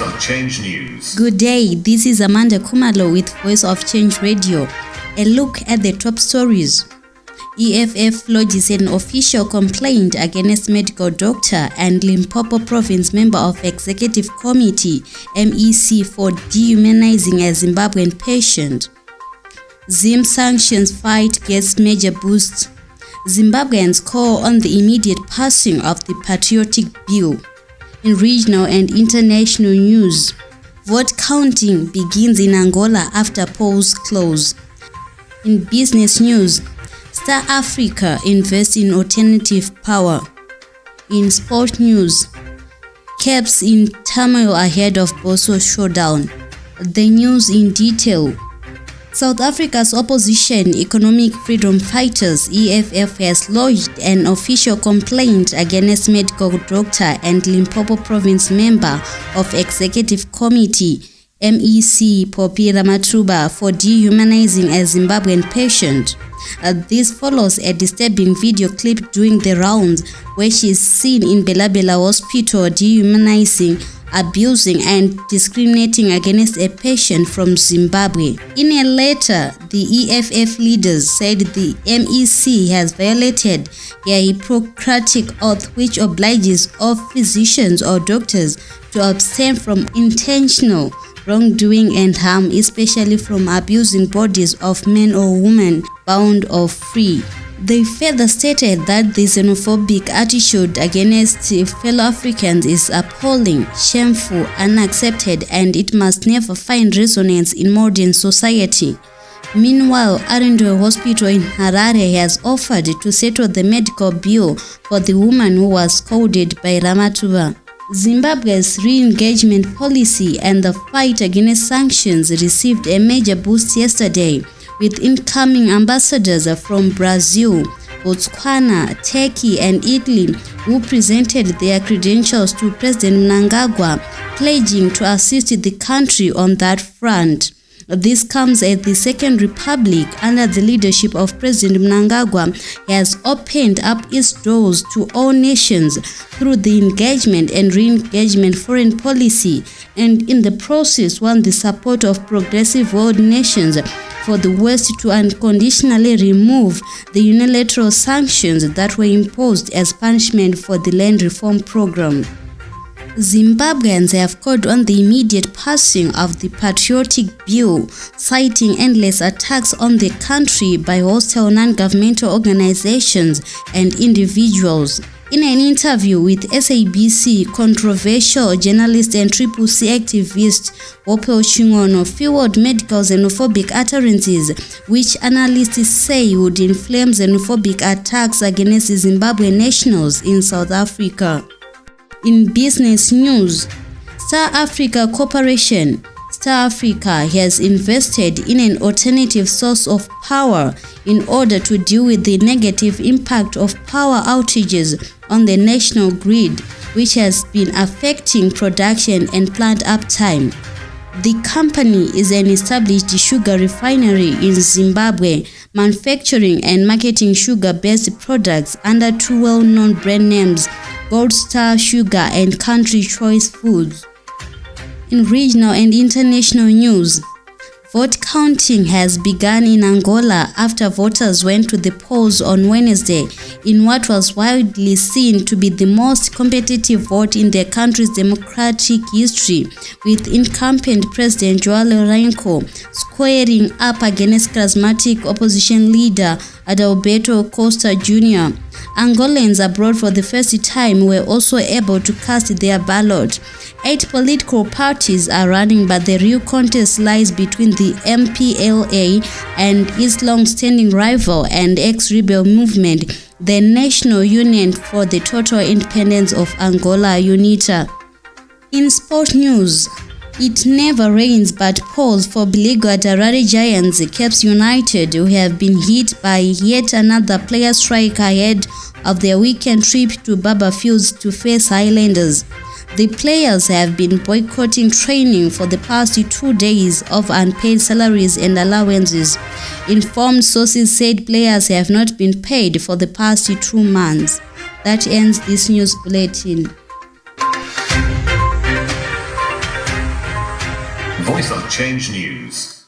of Change News. Good day, this is Amanda Kumalo with Voice of Change Radio. A look at the top stories. EFF lodges an official complaint against medical doctor and Limpopo Province member of Executive Committee MEC for dehumanizing a Zimbabwean patient. Zim sanctions fight gets major boost. Zimbabweans call on the immediate passing of the patriotic bill. In regional and international news, vote counting begins in Angola after polls close. In business news, Star Africa invests in alternative power. In sport news, Caps in turmoil ahead of Boso showdown. The news in detail. South Africa's opposition Economic Freedom Fighters EFF has lodged an official complaint against medical doctor and Limpopo Province member of Executive Committee MEC Poppy Ramathuba for dehumanizing a Zimbabwean patient. This follows a disturbing video clip doing the rounds where she is seen in Bela Bela Hospital dehumanizing, abusing and discriminating against a patient from Zimbabwe. In a letter, the EFF leaders said the MEC has violated their Hippocratic oath, which obliges all physicians or doctors to abstain from intentional wrongdoing and harm, especially from abusing bodies of men or women, bound or free. They further stated that the xenophobic attitude against fellow Africans is appalling, shameful, unaccepted, and it must never find resonance in modern society. Meanwhile, Arendwe Hospital in Harare has offered to settle the medical bill for the woman who was scolded by Ramathuba. Zimbabwe's re-engagement policy and the fight against sanctions received a major boost yesterday, with incoming ambassadors from Brazil, Botswana, Turkey and Italy who presented their credentials to President Mnangagwa, pledging to assist the country on that front. This comes as the Second Republic, under the leadership of President Mnangagwa, has opened up its doors to all nations through the engagement and re-engagement foreign policy, and in the process won the support of progressive world nations for the West to unconditionally remove the unilateral sanctions that were imposed as punishment for the land reform program. Zimbabweans have called on the immediate passing of the patriotic bill, citing endless attacks on the country by hostile non-governmental organizations and individuals. In an interview with SABC, controversial journalist and Triple C activist Wopel Chingono fueled medical xenophobic utterances, which analysts say would inflame xenophobic attacks against Zimbabwean nationals in South Africa. In business news, Star Africa Corporation, Star Africa, has invested in an alternative source of power in order to deal with the negative impact of power outages on the national grid, which has been affecting production and plant uptime. The company is an established sugar refinery in Zimbabwe, manufacturing and marketing sugar-based products under two well-known brand names, Gold Star Sugar and Country Choice Foods. In regional and international news, vote counting has begun in Angola after voters went to the polls on Wednesday in what was widely seen to be the most competitive vote in the country's democratic history, with incumbent President João Lourenço squaring up against charismatic opposition leader Adalberto Costa Jr. Angolans abroad for the first time were also able to cast their ballot. 8 political parties are running, but the real contest lies between the MPLA and its long-standing rival and ex-rebel movement, the National Union for the Total Independence of Angola, UNITA. In sport news, it never rains but pours for beleaguered Harare Giants Caps United, who have been hit by yet another player strike ahead of their weekend trip to Barbafields to face Highlanders. The players have been boycotting training for the past 2 days of unpaid salaries and allowances. Informed sources said players have not been paid for the past 2 months. That ends this news bulletin. Voice of Change News.